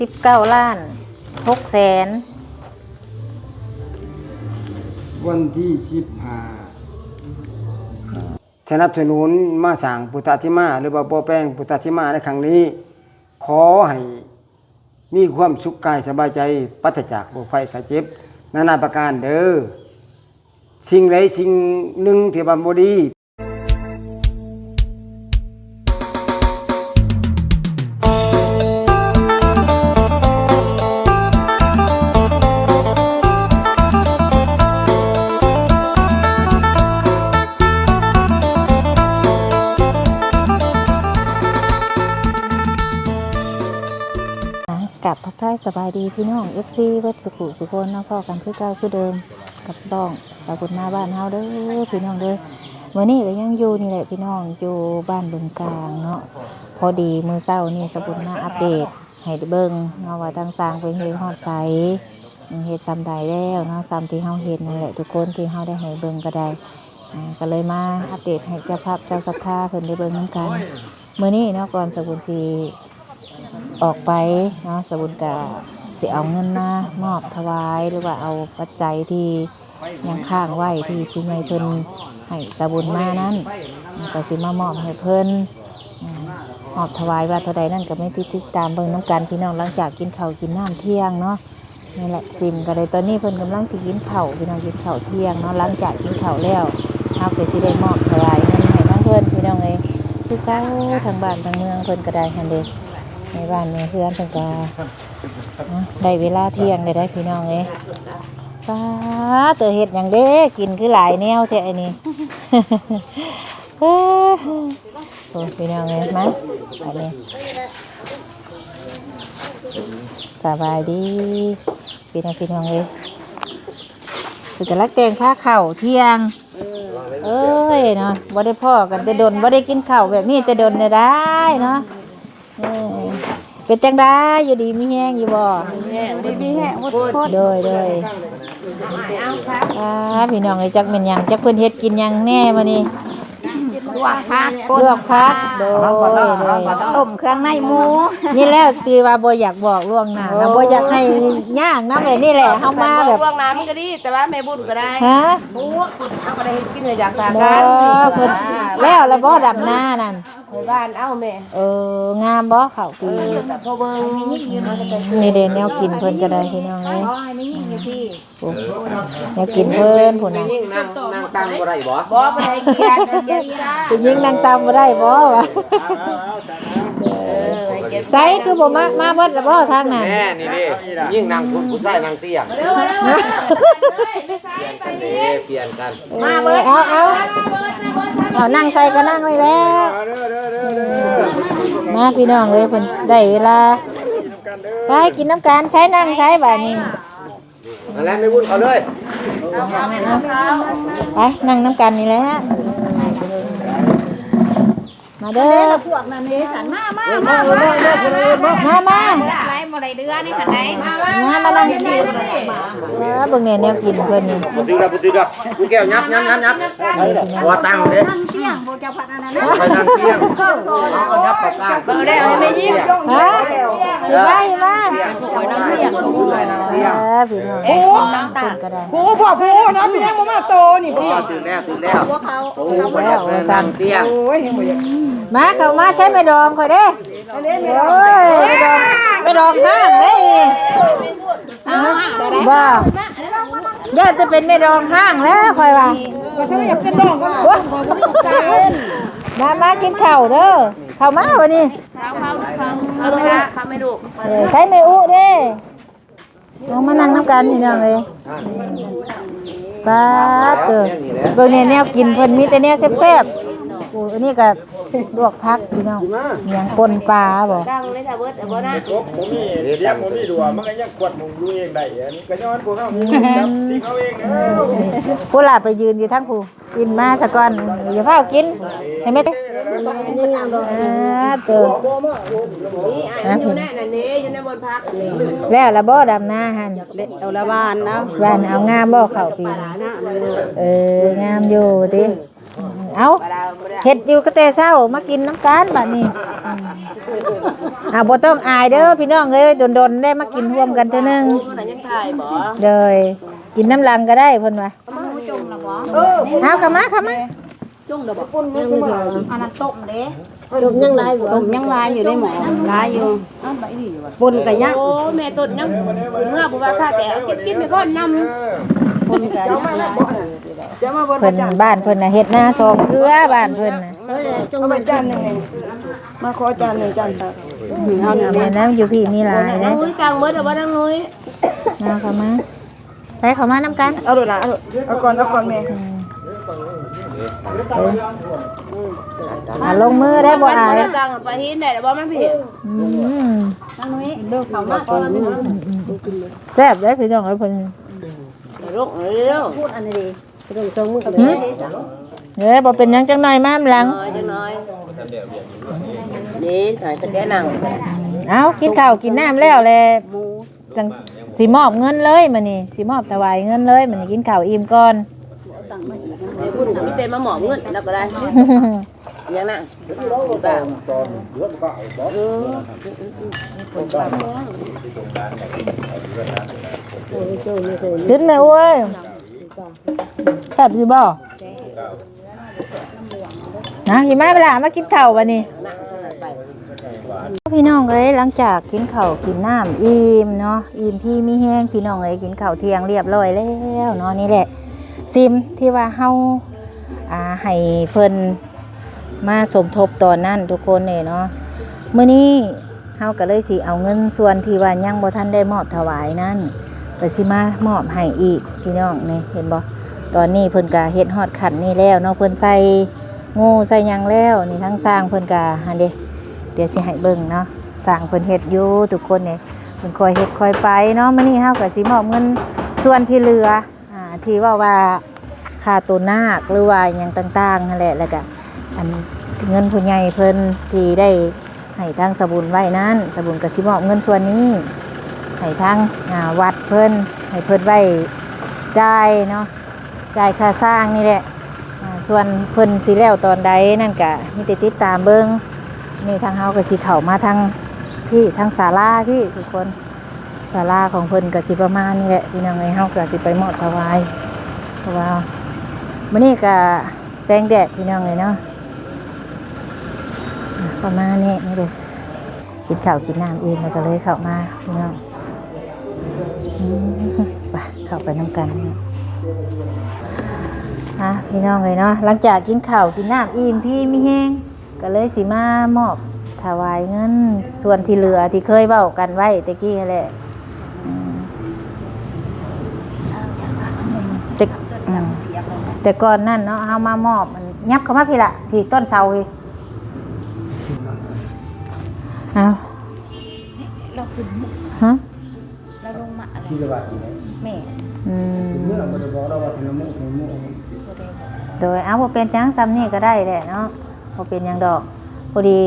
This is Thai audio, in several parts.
19,600,000วันที่15สนับสนุนมาสร้างพุทธธิมาหรือว่าบ่แป้งพุทธธิมาในครั้งนี้ขอให้มีความสุขกายสบายใจปราศจากโรคภัยไข้เจ็บนานาประการเด้อสิ่งใดสิ่งหนึ่งที่ว่าบ่ดีกับทักทายสบายดีพี่น้อง FC เวัดสุขุสุคนเนาะพ่อกันคือเก่าคือเดิมกับซ่องสาวกุฎมาบ้านเฮาเด้อพี่น้องเด้อมื้อนี้ก็ยังอยู่นี่แหละพี่น้องอยู่บ้านบึงกลางเนาะพอดีมื้อเช้านี่สาวกุฎมาอัปเดตให้เบิ่งเนาะว่าทางสร้างเป็นเฮ็ดฮอดไสเฮ็ดซ้ำใดแล้วเนาะซ้ำที่เฮาเฮ็ดนั่นแหละทุกคนที่เฮาได้ให้เบิ่งก็ได้ก็เลยมาอัปเดตให้เจ้าภาพเจ้าศรัทธาเพิ่นได้เบิ่งนำกันมื้อนี้เนาะก่อนสาวกุฎสิออกไปเนาะสบุญกะสิเอาเงินมามอบถวายหรือว่าเอาปัจจัยที่ยังค้างไว้ที่พี่ใหญ่เพิ่นให้สบุญมานั้นก็สิมามอบให้เพิ่นมอบถวายว่าเท่าใดนั่นก็ไม่ติดตามเบิ่งน้ำกันพี่น้องหลังจากกินข้าวกินน้ำเที่ยงเนาะนี่แหละซิมก็เลยตอนนี้เพิ่นกำลังสิกินข้าวพี่น้องกินข้าวเที่ยงเนาะหลังจากกินข้าวแล้วเฮาก็สิได้มอบถวายเงินให้ทั้งเพิ่นพี่น้องเอ้ยคือเก่าทางบ้านทางเมืองเพิ่นก็ได้หั่นเด้ในบ้านในเพื่อนเพิ่นก็ได้เวลาเที่ยงได้พี่น้องเอ้ยป้าเตอเฮ็ดหยังเด้กินคือหลายแนวแท้อันนี้ โอ้พี่น้องเอ้ยมาอันนี้สบายดีพี่น้องเอ้ยคือกะลักแกงผ้าเข่าเที่ยงเอ้ยเนาะบ่ได้พ่อกันแต่ดนบ่ได้กินข้าวแบบนี้แต่ดนได้เนาะเป็นจังได้อยู่ดีมีแห้งอยู่บ่ดีมีแห้งโคตรเลยพี่น้องไอ้จักเป็นหยังจักเพิ่นเฮ็ดกินหยังแน่มื้อนี้ลวกผักโดยต้มเครื่องในหมูนี่แล้วตีว่าบ่อยากบอกล่วงหน้าแล้วบ่อยากให้ย่างนำแบบนี้แหละเฮามาแบบล่วงหน้ามันก็ดีแต่ว่าแม่บุญก็ได้ฮะหมูเฮาก็ได้กินได้อย่างต่างกันเพิ่นแล้วบ่ดำหน้านั่นในบ้านเอ้าแม่งามบ่ข้าวปีพอเบิ่งมียิ่งอยู่เนาะนี่เด้แนวกินเพิ่นก็ได้พี่น้องเอ้ยมียิ่งอยู่ที่แนวกินเพิ่นพุ่นน่ะนั่งตั้งบ่ได้บ่บ่ได้เกียร์ผู้หญิงนั่งตามบ่ได้บ่วะใส่คือบ่มาเบิดแล้วบ่ทางนั้นแม่นี่ดิยิ่งนั่งผู้ชายนั่งเตี้ยเปลี่ยนกันมาเบิดเอานั่งใส่ก็นั่งไว้แล้วมาพี่น้องเอ้ยเพิ่นได้เวลาไปกินน้ำกันใช้นั่งใช้บัดนี้นั่นแหละไม่วุ่นเอาเลยไปนั่งน้ำกันนี่แหละมาเด้อพวกนั้นนี่สันมาไรบ่ได้เดือนี่ขันไหนมานั่งกินเบิ่งแนวกินเพิ่นนี่บ่ตื้อดอกกูแก้วยับบ่ตั้งเด้นั่งเที่ยงบ่เจ้าพัดอันนั้นนะไปนั่งเที่ยงเอายับปากกาเบิ่งแล้วให้แม่ยิ้มฮะมาน้ำเที่ยงพี่น้องโอ้ตั้งก็ได้โอ้พ่อโพน้ำเที่ยงบ่มาโตนี่บ่ตื่นแล้วโอ้แล้วสั่งเที่ยงโอ้ยมาเข้ามาใช้ไม่ดองค่อยเด้โอ้ยไม่ดองข้างเด้บ่ย่าจะเป็นไม่ดองข้างแล้วค่อยว่าก็สิอยากเป็นดองก็มากินข้าวเด้อข้าวมาวันนี้เอาไปละข้าไม่ดุใช้ไม่อุเด้ลงมานั่งน้ำกันนี่น้องเลยป้าเต๋อเบิ่งแนวกินเพิ่นมีแต่แนวแซ่บๆโอ้อันนี้ก็ลวกผักพี่น้องเมียงป่นปลาบ่ดังเลยถ้าเบิดบ่นะบ่มีเสียงบ่มีดัวมันก็ยังกวดมุงอยู่เองได้อันนี้ก็ย้อนพวกเฮาจับสิเอาเองเด้อผู้หลาไปยืนอยู่ทั้งผู้กินมาซะก่อนอย่าเฝ้ากินให้แม่เด้เต๋ออยู่ในนั่นนี่อยู่ในบนพักนี่แล้วละบ่ดำนาหั่นเอาละบ้านนะบ้านเอางามบ่เข้าปีงามอยู่ติ เอาเฮ็ดอยู่ก็แต่เช้ามากินน้ำกันบัดนี้บ่ต้องอายเด้อพี่น้องเอ้ยดนๆได้มากินร่วมกันเทื่อนึง มันยังถ่ายบ่ เลยกินน้ำลังก็ได้เพิ่นว่าเอาเข้ามาจุ่งเด้อบ่ปุ่นยังบ่อันนั้นต้มเด้ ต้มยังลายอยู่ได้หมอลายอยู่ปนก็ยัง โอ้แม่ต้นยังเมื่อบ่ว่าค่าแต่กินไปก่อนนำ ปนก็ยังลาย เพิ่นบ้านเพิ่นน่ะเฮ็ดนาสองเทื่อบ้านเพิ่นน่ะ จงมาจานนึงมาขอจานนึงจานตัก เอาแม่น้ำอยู่พี่มีหลายเด้ นุ้ยกลางมื้อเด้อบ่นางนุ้ย เอาเข้ามาใส่เข้ามานํกัน เอาดูล่ะเอาก่อนแม่ ลงมือได้บ่อาย กลางไปหินได้บ่มันพี่ นางนุ้ยเด้อเข้ามาก่อน แซ่บเด้พี่น้องเอ้ยเพิ่น ลูกเร็ว พูดอันนี้ดิต้องจงมือกับ บ่เป็นหยังจังหน่อยมาหลัง จังน้อยนี่ถ่ายตะแกนั่ง เอากินข้าวกินน้ำแล้วแหละจังสิมอบเงินเลยมื้อนี้สิมอบถวายเงินเลยมื้อนี้กินข้าวอิ่มก่อน เดี๋ยวพุ่นมีเต็มมาหมอเงินแล้วก็ได้ยังน่ะบ้า กินเลยเว้ยแซ่บอยู่บ่นะหิมะเวลามากินข้าวบัดนี้พี่น้องเอ้ยหลังจากกินข้าวกินน้ำอิ่มเนาะอิ่มพี่มีแห้งพี่น้องเอ้ยกินข้าวเที่ยงเรียบร้อยแล้วเนาะนี่แหละซิมที่ว่าเฮาให้เพิ่นมาสมทบตอนนั้นทุกคนเลยเนาะมื้อนี้เฮาก็เลยสิเอาเงินส่วนที่ว่ายังบ่ทันได้มอบถวายนั้นก็สิมามอบให้อีกพี่น้องนี่เห็นบ่ตอนนี้เพิ่นก็เฮ็ดฮอดขันนี่แล้วเนาะเพิ่นใส่งูใส่หยังแล้วนี่ทั้งสร้างเพิ่นก็หั่นเด้เดี๋ยวสิให้เบิ่งเนาะสร้างเพิ่นเฮ็ดอยู่ทุกคนนี่เพิ่นคอยเฮ็ดคอยไปเนาะมื้อนี้เฮาก็สิมอบเงินส่วนที่เหลือที่ว่าค่าตัวนาคหรือว่าหยังต่างๆนั่นแหละแล้วก็อันเงินผู้ใหญ่เพิ่นที่ได้ให้ทางสบุญไว้นั้นสบุญก็สิมอบเงินส่วนนี้ให้ทางวัดเพิ่นให้เพิ่นไว้จ่ายเนาะจ่ายค่าสร้างนี่แหละส่วนเพิ่นสิแล้วตอนใดนั่นก็มีแต่ติดตามเบิ่งนี่ทางเฮาก็สิเข้ามาทางพี่ทางศาลาพี่ทุกคนศาลาของเพิ่นก็สิประมาณนี้แหละพี่น้องเอ้ยเฮาก็สิไปมอบถวายเพราะว่ามื้อนี้ก็แสงแดดพี่น้องเอ้ยเนาะประมาณนี้นี่เด้อกินข้าวกินน้ำเองแล้วก็เลยเข้ามาพี่น้องไปเข้าไปน้ำกันพี่น้องเลยเนาะหลังจากกินข้าวกินน้ำอิ่มพี่มีแห้งก็เลยสิมามอบถวายเงินส่วนที่เหลือที่เคยเว้ากันไว้ตะกี้แหละแต่ก่อนนั่นเนาะเฮามามอบมันยับเข้ามาพี่ละพี่ต้นเสาพี่เอาฮะ แล้วลงมาอะไร ที่ระบาดนี่ แม่ เมื่อบ่ได้บอกเราว่าธนมุ โดยเอาบ่เป็นจังซ้ำนี่ก็ได้แหละเนาะบ่เป็นหยังดอกพอดี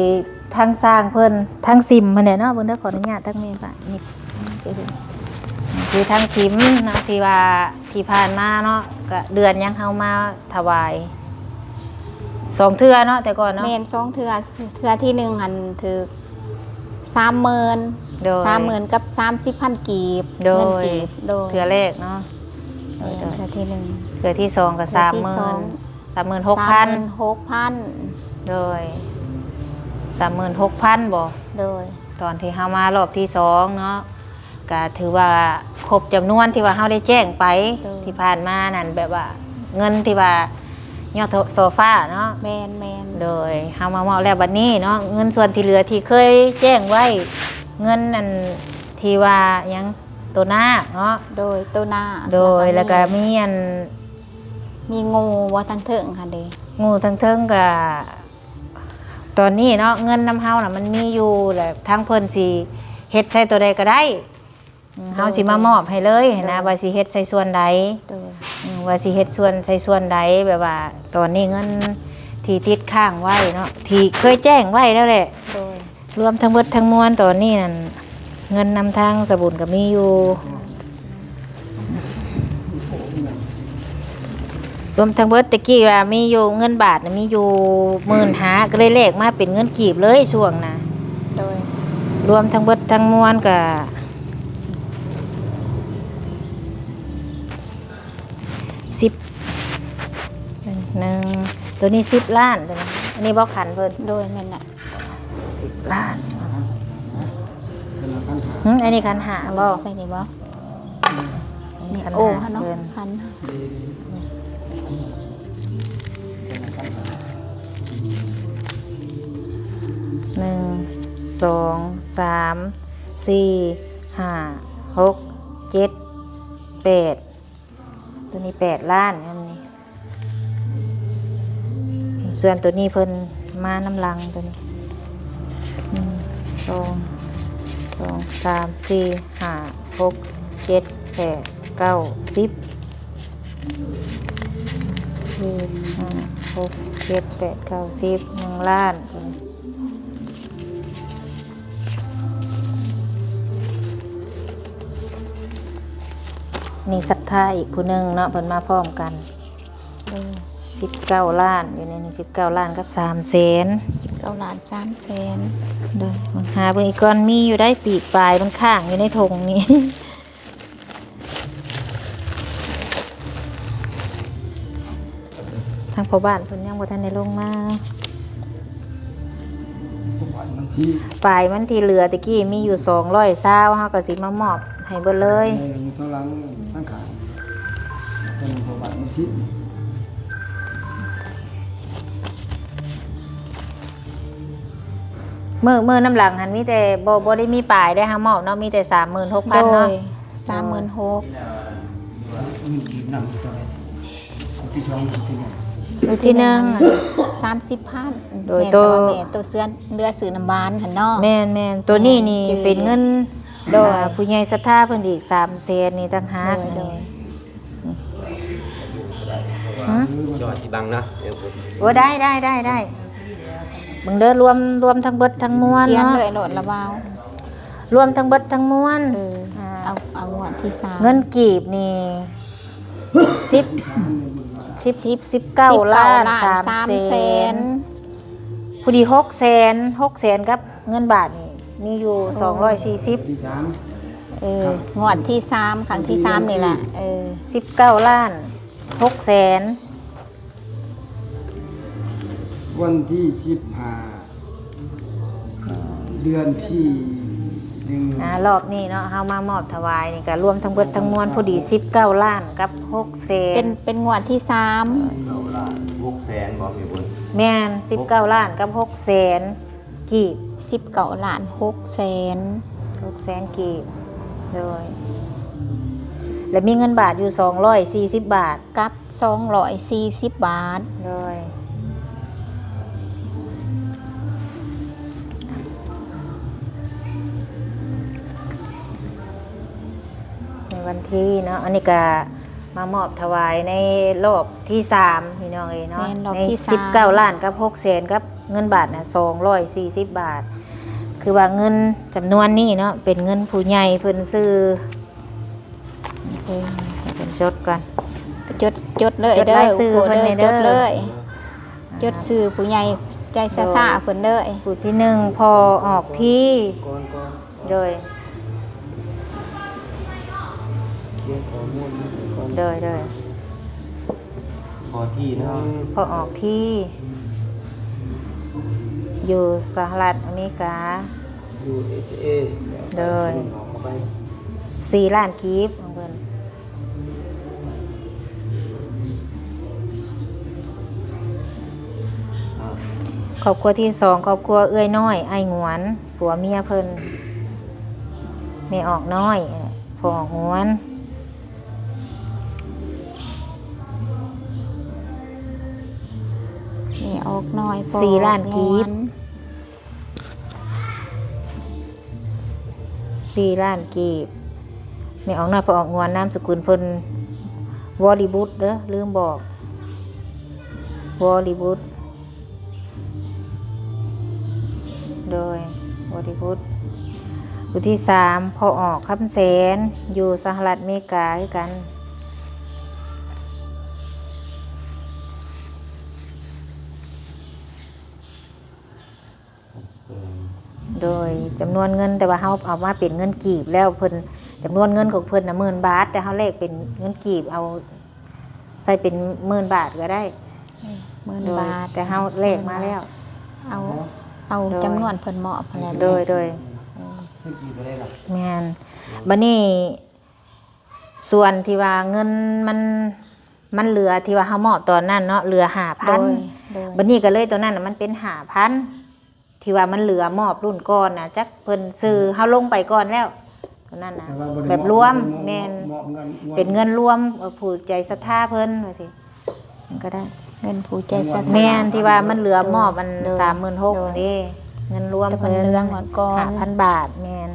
ทางสร้างเพิ่นทางซิมมาเนี่ยเนาะเพิ่นได้ขออนุญาตทางแม่ป่ะนี่คือทางซิมเนาะที่ว่าที่ผ่านมาเนาะก็เดือนยังเฮามาถวาย2เทื่อเนาะแต่ก่อนเนาะ เมน2เทือที่1หันถึก 30,000 โดย 30,000กับ 30,000 กีบ โดย เงินกีบโดย เทื่อแรกเนาะ แม่นเทือที่1 เทื่อที่2ก็ เทื่อที่สอง 36,000 36,000 โดย 36,000บ่ โดย ตอนที่เฮามารอบที่2เนาะก็ถือว่าครบจำนวนที่ว่าเฮาได้แจ้งไปที่ผ่านมานั่นแบบว่าเงินที่ว่ายอดโซฟาเนาะ แมน โดยเฮามามอบแล้วบัดนี้เนาะเงินส่วนที่เหลือที่เคยแจ้งไว้เงินนั่นที่ว่ายังตัวหน้าเนาะ โดยตัวหน้า โดยแล้วก็มีอัน มีงูว่าทั้งเถิงค่ะเด้ งูทั้งเทิงก็ตอนนี้เนาะเงินนำเฮาน่ะมันมีอยู่แหละทางเพิ่นสิเฮ็ดใส่ตัวใดก็ได้เฮาสิมามอบให้เลยนะว่าสิเฮ็ดใส่ส่วนใด โดย ว่าสิเฮ็ดส่วนใส่ส่วนใดแบบว่าตอนนี้เงินที่ติดข้างไว้เนาะที่เคยแจ้งไว้แล้วแหละ โดย รวมทั้งหมดทั้งมวลตอนนี้นั่นเงินนำทางสบุญก็มีอยู่ รวมทั้งเบิดตะกี้ว่ามีอยู่เงินบาทน่ะมีอยู่15,000ก็เลยเลขมาเป็นเงินกีบเลยช่วงน่ะ โดย รวมทั้งเบิดทั้งมวลก็10ตัวนี้10 ล้านตัวนี้อันนี้บ่ขันเพิ่น โดยแม่นน่ะ 10 ล้านอันนี้ขันหาบ่ ใส่นี่บ่ อันนี้ขัน โอ้ หา ฮะเนาะ เพิ่น คัน 1 2 3 4 5 6 7 8ตัวนี้8 ล้านอันนี้ส่วนตัวนี้เพิ่นมาน้ำลังตัวนี้1 2 3 4 5 6 7 8 9 10 4 5 6 7 8 9 10 1 ล้านนี่ศรัทธาอีกผู้หนึงเนาะเพิ่นมาพร้อมกัน19 ล้านอยู่ในนี้19 ล้านกับ300,000 19 ล้าน3แสน เด้อหาเบิ่งอีกก่อนมีอยู่ได้ปีกปลายมันข้างอยู่ในธงนี้ ทางพ่อบ้านเพิ่นยังบ่ทันได้ลงมาปลายมันที่เหลือตะกี้มีอยู่200ซาวเฮาก็สิมามอบให้เบิดเลย อยู่ข้างหลังข้างขางเป็นประวัติมันคิด มื้อน้ำหลังหันมีแต่บ่ได้มีปลายได้เฮามอบเนาะมีแต่ 36,000 โด เนาะ ย 36,000 เงินกีบนั่งอยู่ตรงไหนคนที่ช่องคนที่หนึ่ง สุดที่หนึ่ง 30,000 โดย แม่ ตัว แต่ว่าแม่ตัวเสื้อเรือซื้อน้ำบานหั่นเนาะ แม่นตัวนี้นี่ จืด เป็นเงิน โดย ผู้ใหญ่ศรัทธาเพิ่นอีก300,000นี่ต่างหาก โดย จอดสิบังนะเดี๋ยวพูด โอ้ได้เบิ่งเด้อรวมทั้งเบิดทั้งมวล เขียน เนาะ เลยโหลดระเบาร วมทั้งเบิดทั้งมวล เอางวดที่3 เงินกีบนี่19 ล้าน3 แสนผู้ดี6 แสนกับเงินบาทนี่มีอยู่240 ที่สาม งวดที่3ครั้งที่3นี่แหละ19 ล้าน6 แสน วันที่15เดือนที่1 รอบนี้เนาะเฮามามอบถวายนี่ก็รวมทั้งเบิดทั้งมวลผู้ดี19 ล้านกับ6 แสน เป็นงวดที่3 600,000บ่มีบุญ แม่น19 ล้านกับ6 แสนกีบ 19 ล้าน6แสน 6 แสนกีบเลยแล้วมีเงินบาทอยู่240 บาท กับ240 บาท เลยในวันที่เนาะอันนี้ก็มามอบถวายในรอบที่3พี่น้องเอ้ยเนาะ แม่นรอบ ใน ที่สาม 19 ล้านกับ6 แสนกับเงินบาทน่ะ240 บาท คือว่าเงินจำนวนนี้เนาะเป็นเงินผู้ใหญ่เพิ่นซื้อให้เพิ่นจดก่อน จดเลย จด เด้ รา อย ชื่อ โอ้โห เพิ่น เด้อ เลยเด้ จ อ ดเลยจดชื่อผู้ใหญ่ใจศรัทธาเพิ่นเด้อ ผู้ที่1พอออกที่โดยพอที่เนาะ พอออกที่ อยู่สหรัฐอเมริกา USA โดย ออกมาไป 4 ล้านกีบของเพิ่นครอบครัวที่2ครอบครัวเอื้อยน้อยไอ้หงวนผัวเมียเพิ่นแม่ออกน้อยพ่อออกหงวน นี่ออกน้อยพอ 4 ล้านกีบ 4 ล้านกีบแม่ออกน้อยพ่อออกหงวนนามสกุลเพิ่นวอลลีบุตเด้อลืมบอกวอลลีบุตโดยวอลลีบุตผู้ที่3พอออกคำแสนอยู่สหรัฐอเมริกาคือกัน โดยจำนวนเงินแต่ว่าเฮาเอามาเป็นเงินกีบแล้วเพิ่นจำนวนเงินของเพิ่นน่ะ10,000 บาทแต่เฮาเลขเป็นเงินกีบเอาใส่เป็น10,000 บาทก็ได้ 10,000 บาท แต่เฮาเลขมาแล้ว เอาจำนวนเพิ่นเหมาะพุ่นแหละ โดยแม่นบัดนี้ส่วนที่ว่าเงินมันเหลือที่ว่าเฮามอบตอนนั้นเนาะเหลือ โดย 5,000บัดนี้ก็เลยตัวนั้นน่ะมันเป็น 5,000ที่ว่ามันเหลือมอบรุ่นก่อนน่ะจักเพิ่นซื้อเฮาลงไปก่อนแล้วตัวนั้นน่ะแบบรวมแม่นเป็นเงินรวมผู้ใจศรัทธาเพิ่นว่าสิมันก็ได้ เงินผู้ใจศรัทธา แม่นที่ว่ามันเหลือมอบมัน โดย 36,000นี่เงินรวม แต่เพิ่นเหลือหมดก่อน 5,000 บาทแม่น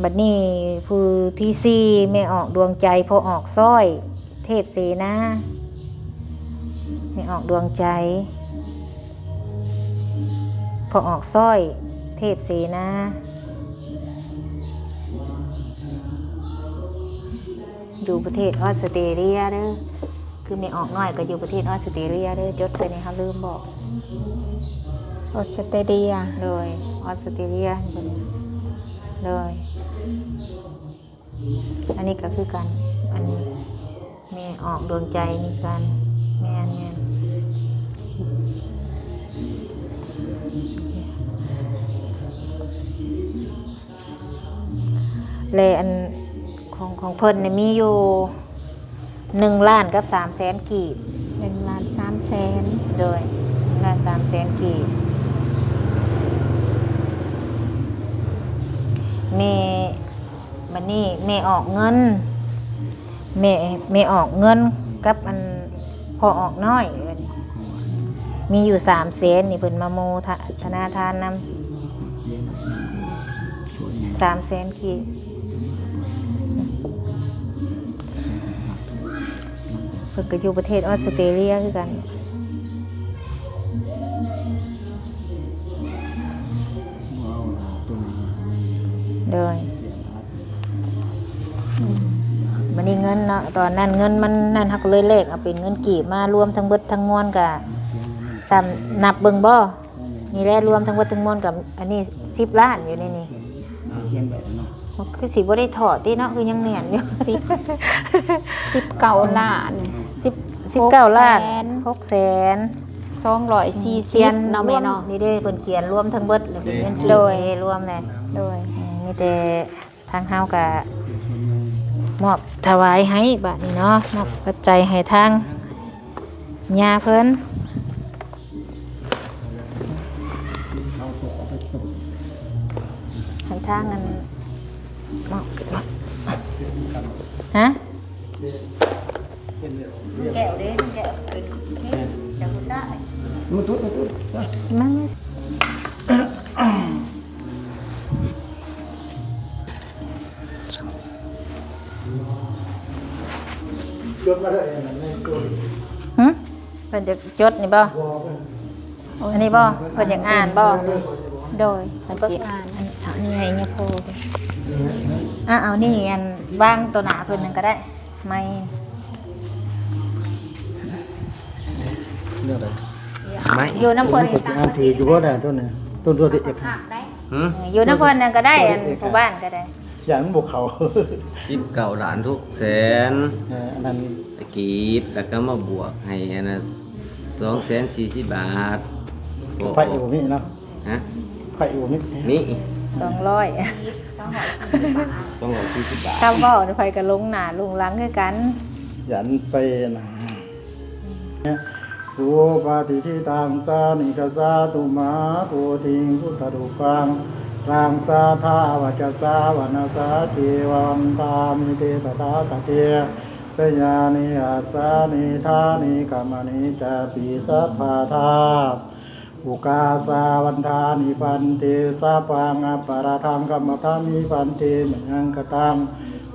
บัดนี้ผู้ที่4แม่ออกดวงใจพอออกสร้อยเทพเสนาแม่ออกดวงใจพอออกสร้อยเทพเสนาอยู่ประเทศออสเตรเลียเด้อคือไม่ออกน้อยก็อยู่ประเทศออสเตรเลียเด้อจดใส่ในเขาลืมบอก ออสเตรเลีย เลยออสเตรเลียเลยอันนี้ก็คือกันอันนี้แม่ออกดวงใจนี่กันแม่เลยอันของเพิ่นเนี่ยมีอยู่1 ล้านกับ300,000 กีบ 1,300,000 โดย1,300,000 กีบแม่บัดนี้แม่ออกเงินแม่ออกเงินกับอันพอออกน้อยบัดนี้มีอยู่300,000นี่เพิ่นมาโมธนาทานนำ300,000 กีบเพิ่นก็อยู่ประเทศออสเตรเลียคือกันโดยมันนี่เงินเนาะตอนนั้นเงินมันนั่นฮักเลยเลขเอาเป็นเงินกีบมารวมทั้งเบิดทั้งมวลกับนับเบิ่งบ่นี่แหละรวมทั้งเบิดทั้งมวลกับอันนี้10 ล้านอยู่ในนี้มันคือสิบ่ได้ถอดติเนาะคือยังแน่นอยู่ 19 ล้าน 19 ล้าน 600,000 240เนาะแม่เนาะ นี่เด้เพิ่นเขียนรวมทั้งเบิดเลยเป็นเงินกีบ โดย รวมเลย โดย มีแต่ทางเฮาก็มอบถวายให้บัดนี้เนาะมอบปัจจัยให้ทางย่าเพิ่นให้ทางกันมอบฮะแก้วเด้แก้วเป็นจังผู้ชายมันเพิ่นจะจดนี่บ่อันนี้บ่เพิ่นอยากอ่านบ่ โดยเพิ่นสิอ่าน อันนี้ให้เนี่ยโพเอานี่อันวางตัวหนาเพิ่นนึงก็ได้ไม่ ไม่ อยู่น้ำเพิ่น อันที่อยู่บ่ได้ตัวนึงต้นตัวที่เอก อยู่น้ำเพิ่นนั่นก็ได้อันผู้บ้านก็ได้ อย่างบ่เขา 19 ล้านทุกแสน อันนั้น ตะกีบแล้วก็มาบวกให้อันนั้น240 บาทโอ้ ไผอยู่บ่มีเนาะ ฮะ ไผอยู่บ่มี นี่ 200 240 บาท ถ้าเว้าไผก็ลงหน้าลงหลังคือกัน ยันไปนะสุปฏิทิตังสานิกสาตุมาโพธิงพุทธรูปังรังสาธาวัจสาวนาสาเทวันตามิเตตตาตะเตสยานิอาสานิธานิกามนิจาปิสัพพาธาอุกาสาวันทานิปันเตสัพพังอปาราทังกัมมะทามิปันเตมยังกตัง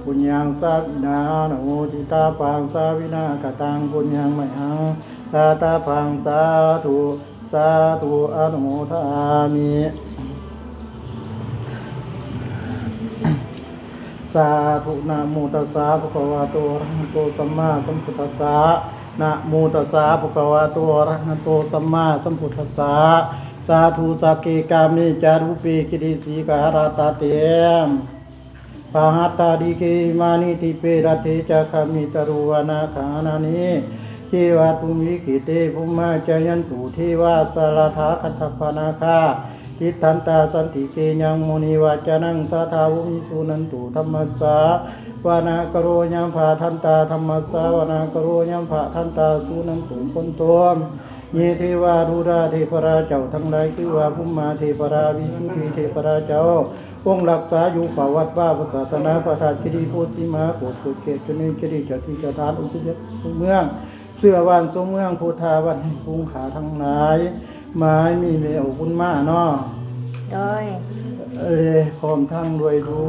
ปุญญังสาวินาโนติตาปังสาวินากตังปุญญังมยังตาตาปังสาธุสาธุอนุโมทามิสาธุนะโมตัสสะภะคะวะโตอะระหะโตสัมมาสัมพุทธัสสะ นะโมตัสสะภะคะวะโตอะระหะโตสัมมาสัมพุทธัสสะสาธุสักเกกามิจารุเปกิริสีการาตาเตมปะหัตตาดิเกมานิติเปรเทจักขมิตรุวนาคานานิเจวะตุมิกิเตภุมมาจายันตุเทวาสารถาคัตถปนาคาทิทันตาสันติเกยังมุนิวาจานังสาทาวุมิสุนันตุธรรมัสสาวานากโรยัมภาทันตาธรรมัสสาวานากโรยัมภาทันตาสุนันตุคนตวมเยเทวารูราเทพราเจ้าทั้งหลายคือว่าภุมมาเทพราวิสุทธิเทพราเจ้าองค์รักษาอยู่ป่าวัดว่าพระศาสนาประทานคิริโพธิมาโปรดเขตจนนี้คิริเจ้าที่เจ้าทานอุปยศเมืองเสื้อวานสมเมืองพุทธาวันภูงขาทั้งหลายไม้มีเมอบุญมาเนาะ โดย พร้อมทั้งด้วยดู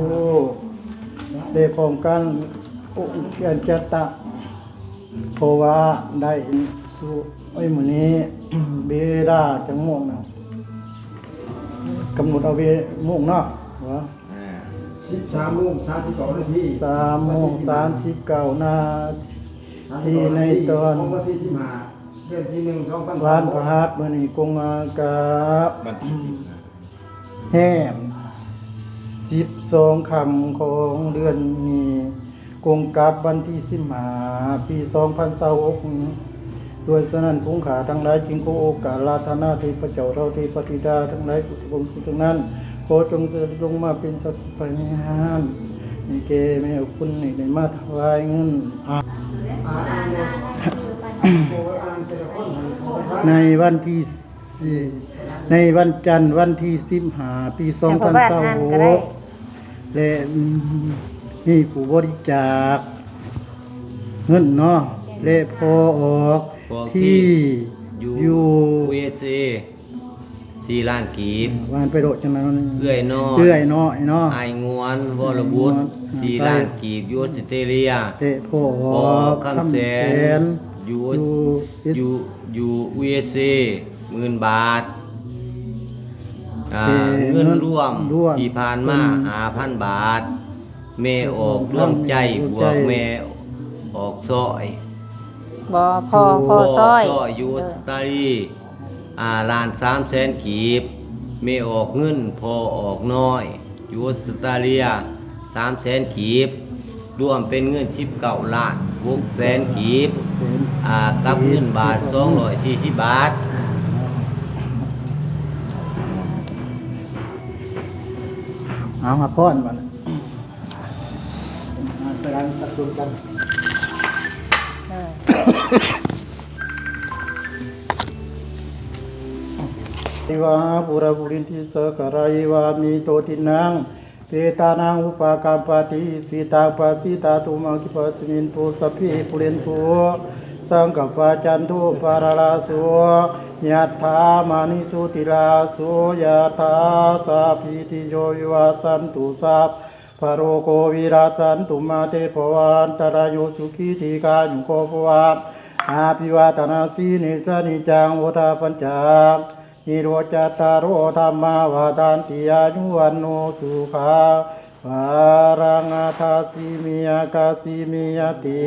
ได้พร้อมกันอุเกียรติตะเพราะว่าได้สู่มื้อนี้ เบดาจังม่วงนะกำหนดเอาเวม่วงเนาะวะ 13:32 3:39 นาทีในตอน วันที่15เดือนที่1 ร้านพระหัตถ์มื้อนี้กงอากับแห้ม12 ค่ำของเดือนนี้กงกับวันที่15 ปี 2026โดยฉะนั้นภูงขาทั้งหลายจึงขอโอกาสราธนาเทพเจ้าเราเทพธิดาทั้งหลายผู้บงสุทั้งนั้นขอจงเสด็จลงมาเป็นสักขีพยานนี่เกแม่คุณนี่ได้มาถวายเงินในวันที่ในวันจันทร์วันที่15 ปี 2026และนี่ผู้บริจาคเงินเนาะและพอออกที่อยู่ USA 4 ล้านกีบ วานไปโดดจังนั้น เอื้อยน้อย เอื้อยน้อยเนาะ ไอ้งวนวรบุตร4 ล้านกีบอยู่ออสเตรเลีย และพออ พอ อก คำแสนอยู่ USA 10,000 บาทเงินร่วมที่ผ่านมา 5,000 บาทแม่ออกร่วมใจบวกแม่ออกซอย บ่พ่อซอย อยู่ออสเตรเลียล้าน300,000 กีบแม่ออกเงินพอออกน้อยอยู่ออสเตรเลีย300,000 กีบรวมเป็นเงิน19 ล้าน600,000 กีบกับเงินบาท240 บาท เอามาป้อนมันไปร้านสักตุนกันทิวาปุระปุรินทิสกรายว่ามีโตทินังเปตานังอุปากามปติสิตาปัสสิตาตุมังคิปัสมินปุสัพพิปุเรนตุสังกัปปะจันทุปาราลาโสยัตถามานิสุติลาโสยัตถาสัพพิติโยวิวัสสันตุสัพพะโรโควิราสันตุมาเตภวันตรายโยสุขีทีกายุโกภวะอาภิวาทนาสีนิสานิจังโวทาปัญจนิโรจตารโอธรรมาวาทานติอายุวันโนสุขาวารังอาทาสิมิยากาสิมิยติ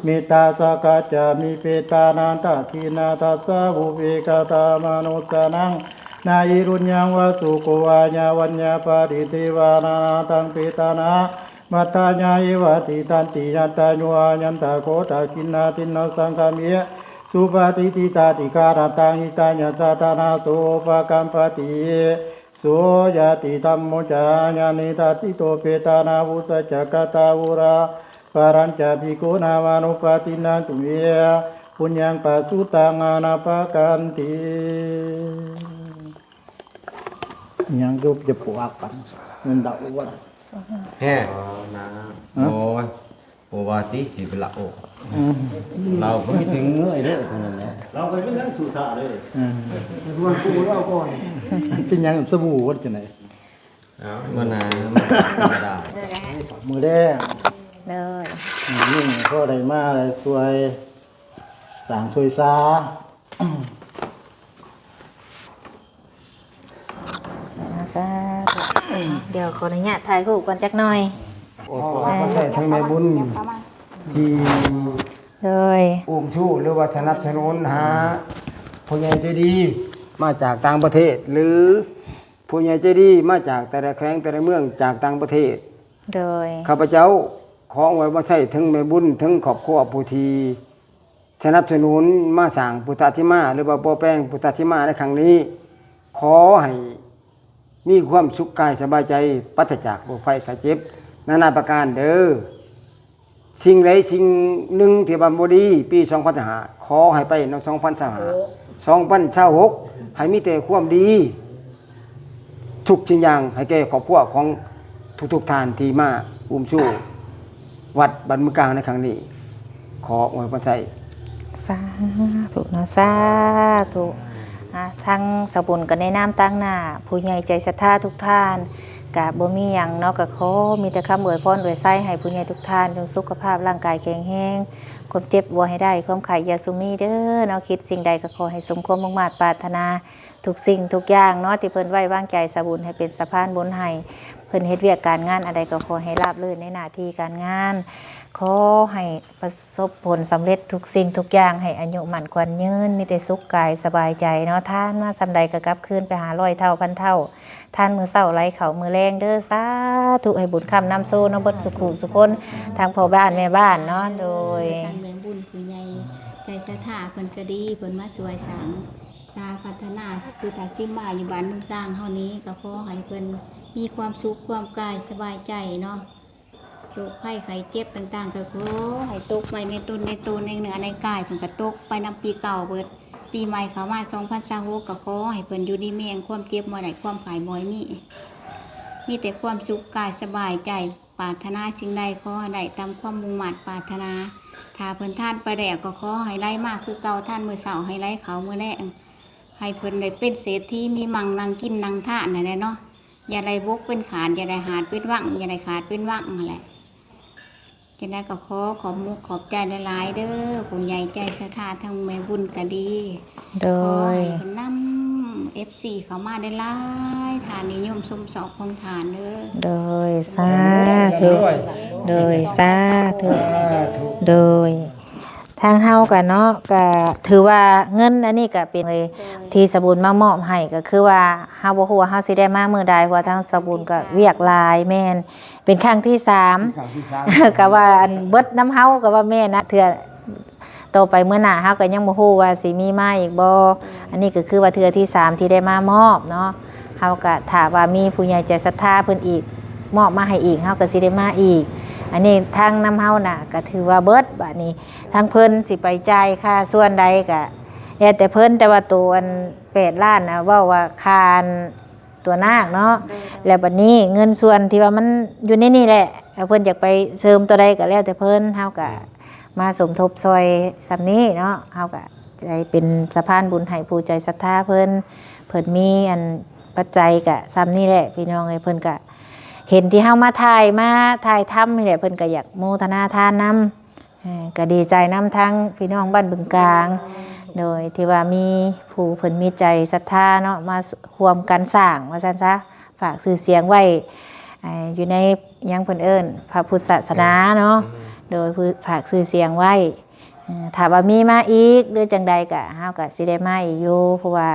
มิตาสกัจจามิเปตานันตทินาทัสสะบุเวกตามนุสนังนายิรุญญังวสุโกวาญาวัญญาปาริเทวานาตังเปตานามัตตาญายวติตันติยันตาญวายันตาโคตากินนาตินนาสังฆามิสุปฏิทิตาติการตังอิตาญาตาตานาโสปะกัมปติโสยติธัมโมจายานิตาติโตเปตานาวุสจักตาวุราปารัญจภิกขุนาวานุปตินันตุเมปุญญังปัสสุตังอานาปะกันติยังก็จะปวกปัสเงินดอกว่า แฮ่โอ้ยโอวาติสิเปละโอเราก็ไม่ถึงเงยเด้อคนนั้นแหละ เราไปเป็นนักสุธาเลยมันกูเล่าก่อนเป็นยังสบู่วัดจังไหน มันธรรมดา มือแดง เลย ยิ่งพ่อใดมาอะไรสวยสางสวยซา สาธุเดี๋ยวขออนุญาตถ่ายรูปก่อนจักหน่อย ก็ใช่ทั้งในบุญที่ โดย อุ้มชู้หรือว่าสนับสนุนหาผู้ใหญ่ใจดีมาจากต่างประเทศ หรือผู้ใหญ่ใจดีมาจากแต่ละแขวงแต่ละเมืองจากต่างประเทศ โดย ข้าพเจ้าขอไว้ว่าใช่ถึงแม่บุญถึงครอบครัวผู้ที่สนับสนุนมาสร้างพุทธาธิมาหรือว่าบ่อแป้งพุทธาธิมาในครั้งนี้ ขอให้มีความสุขกายสบายใจปราศจากโรคภัยไข้เจ็บนานาประการเด้อสิ่งใดสิ่งหนึ่งที่บ่ดีปี2025ขอให้ไปใน2026ให้มีแต่ความดี ทุกชิ้นอย่างให้แก่ครอบครัวของทุกท่านที่มาอุ้มชู้วัดบ้านมือกลางในครั้งนี้ ขออวยพรใส่ สาธุเนาะสาธุทั้งสบุญกันในน้ำตั้งหน้าผู้ใหญ่ใจศรัทธาทุกท่านกะบ่มีหยังเนาะกะขอมีแต่คำอวยพรอวยไส้ให้ผู้ใหญ่ทุกท่านจงสุขภาพร่างกายแข็งแรงความเจ็บบ่ให้ได้ความไข้อย่าสุมีเด้อเนาะคิดสิ่งใดก็ขอให้สมความมุ่งมั่นปรารถนาทุกสิ่งทุกอย่างเนาะที่เพิ่นไว้วางใจสบุญให้เป็นสะพานบุญให้เพิ่นเฮ็ดเวียกการงานอะไรก็ขอให้ราบรื่นในหน้าที่การงานขอให้ประสบผลสำเร็จทุกสิ่งทุกอย่างให้อายุมั่นขวัญยืนมีแต่สุขกายสบายใจเนาะท่านมาสำใดก็กลับคืนไปหา100 เท่าพันเท่าท่านมือเศร้าไหลเขามือแรงเด้อสาธุให้บุญคำนำโซ่น้องบดสุขุสุคนทางพ่อบ้านแม่บ้านเนาะโดย ทางเมืองบุญผู้ใหญ่ใจศรัทธาเพิ่นก็ดีเพิ่นมาช่วยสร้างสาพัฒนาคือถ้าสิมาอยู่บ้านเมืองกลางเฮานี้ก็ขอให้เพิ่นมีความสุขความกายสบายใจเนาะโรคภัยไข้เจ็บต่างๆก็ขอให้ตกไปในตนในเนื้อในกายเพิ่นก็ตกไปนำปีเก่าเบิดปีใหม่เข้ามา2026ก็ขอให้เพิ่นอยู่ดีมีแรงความเจ็บบ่ได้ความขายบ่ให้มีแต่ความสุขกายสบายใจปรารถนาสิ่งใดขอให้ได้ตามความมุ่งมั่นปรารถนาถ้าเพิ่นท่านไปแล้วก็ขอให้ไล่มากคือเก่าท่านมื้อเช้าให้ไล่เขามื้อแลงให้เพิ่นได้เป็นเศรษฐีมีมั่งนั่งกินนั่งทานนั่นแหละเนาะอย่าได้บกเป็นขาดอย่าได้หาดเป็นว่างอย่าได้ขาดเป็นว่างนั่นแหละจังได๋ก็ขอบมุกขอบใจหลายๆเด้อผู้ใหญ่ใจศรัทธาทั้งแม่บุญก็ดี โด ขอให้ ย เพิ่นนำ FC เข้ามาได้หลายทานนิยมชมสอบของทานเด้อ โดยสาธุโดยสาธุโดยทางเฮากันเนาะก็ถือว่าเงินอันนี้ก็เป็นเลยที่สบุญมามอบให้ก็คือว่าเฮาบ่ฮู้ว่าเฮาสิได้มามื้อใดเพราะทางสบุญก็เวียกหลายแม่นเป็นครั้งที่3 ครั้งที่3 ก็ว่าอันเบิดน้ำเฮาก็ว่าแม่นะเทื่อต่อไปมื้อหน้าเฮาก็ยังบ่ฮู้ว่าสิมีมาอีกบ่อันนี้ก็คือว่าเทื่อที่3ที่ได้มามอบเนาะเฮาก็ถ้าว่ามีผู้ใหญ่ใจศรัทธาเพิ่นอีกมอบมาให้อีกเฮาก็สิได้มาอีกอันนี้ทางน้ำเฮาน่ะก็ถือว่าเบิดบัดนี้ทางเพิ่นสิไปจ่ายค่าส่วนใดก็แล้วแต่เพิ่นแต่ว่าตัวอัน8 ล้านน่ะเว้าว่าค่าตัวนาคเนาะแล้วบัดนี้เงินส่วนที่ว่ามันอยู่ในนี่แหละเพิ่นอยากไปเสริมตัวใดก็แล้วแต่เพิ่นเฮาก็มาสมทบซอยซำนี้เนาะเฮาก็ใจเป็นสะพานบุญให้ผู้ใจศรัทธาเพิ่นมีอันปัจจัยก็ซำนี้แหละพี่น้องเอ้ยเพิ่นก็เห็นที่เฮามาถ่ายทำนี่แหละเพิ่นก็อยากโมทนาทานนำก็ดีใจนำทั้งพี่น้องบ้านบึงกลางโดยที่ว่ามีผู้เพิ่นมีใจศรัทธาเนาะมาร่วมกันสร้างว่าซั่นซะฝากชื่อเสียงไว้อยู่ในยังเพิ่นเอิ้นพระพุทธศาสนาเนาะโดยฝากชื่อเสียงไว้ถ้าว่ามีมาอีกหรือจังใดก็เฮาก็สิได้มาอีกอยู่เพราะว่า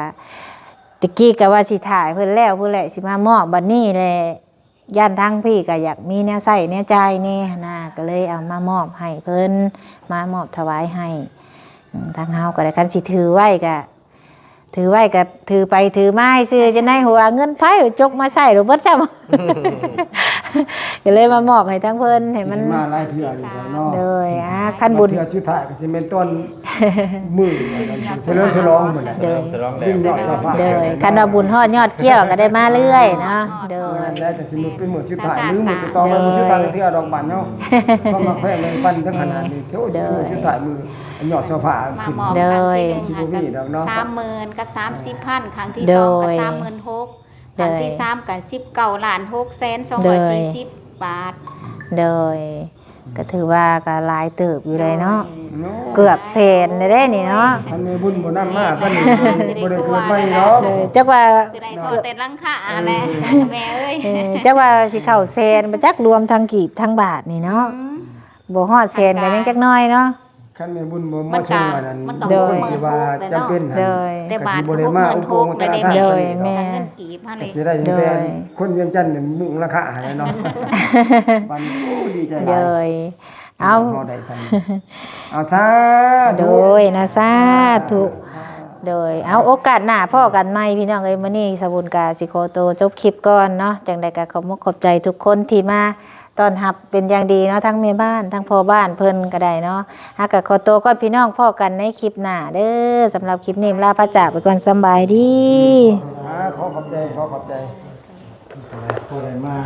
ตะกี้ก็ว่าสิถ่ายเพิ่นแล้วพุ่นแหละสิมามอบบัดนี้แหละย่านทั้งพี่ก็อยากมีแนวใส่แนวจ่ายนี่นะก็เลยเอามามอบให้เพิ่นมามอบถวายให้ทางเฮาก็ได้คันสิถือไว้ก็ถือไปถือมาให้ซื้อจะได้หัวเงินไผจกมาใส่หรือเบิดซ้ำก็เลยมามอบให้ทั้งเพิ่นให้มัน มาหลายเทื่ออยู่แล้วเนาะ เลยคันบุญ เทื่อสุดท้ายก็สิเป็นต้นมื้อเฉลิมฉลองหมดแหละ เด้อ ยิ่งยอดชาวฟ้า เด้อคันว่าบุญฮอดยอดเกี่ยวก็ได้มาเรื่อยเนาะเด้อ แล้วแต่สิเป็นมื้อสุดท้ายหรือมื้อต่อไปมื้อสุดท้ายเทื่อดอกบานเนาะก็มาแขวงแมงปันทั้งขนาดนี้เท่ามื้อสุดท้ายมื้อยอดชาวฟ้า มา ขึ้น หมอบ เด้ ครั้ง อ ที่หนึ่ง สิบ่มีดอกเนาะ 30,000กับ30,000ครั้งที่ เด้ 2 อ กับ36,000ครั้งที่3กับ19,600,240 บาท โดยก็ถือว่าก็หลายเติบอยู่เลยเนาะเกือบแสนได้เด้นี่เนาะ ท่านมีบุญบ่นำมาปานนี้บ่ได้เกิดใหม่เนาะ จักว่า สิได้ขอแต่หลังคาแหละแม่เอ้ย จักว่าสิเข้าแสนบ่จักรวมทั้งกีบทั้งบาทนี่เนาะบ่ฮอดแสนก็ยังจักน้อยเนาะ คันแม่บุญบ่มาส่งอันนั้น มันก็ บุคคล บ่ ที่ว่าจำเป็นหั่น โดย ได้ ก็ บาท สิบ่ได้มาอุปโภค ได้ ธนา ได้ คาร โดย ปาน แม่ นี้ เงินกีบเฮาเลย จะได้เป็น โดย คนเวียงจันทน์เนี่ยมุ่งราคาหาเนาะบัดนี้โอ้ดีใจห โด ลาย ยเอา เฮาได้ซั่นเอาซา โด ธุ ยนะสาธุโดยเอาโอกาสหน้าพ่อกันใหม่พี่น้องเอ้ยมื้อนี้สบุญกาสิขอตัวจบคลิปก่อนเนาะจังได๋ก็ขอบคุณขอบใจทุกคนที่มาต้อนรับเป็นอย่างดีเนาะทั้งแม่บ้านทั้งพ่อบ้านเพิ่นก็ได้เนาะหากก็ขอตัวก่อนพี่น้องพ่อกันในคลิปหน้าเด้อสำหรับคลิปนี้ลาพระจากไปก่อนสำบายดี ขอขอบใจผู้ใดมา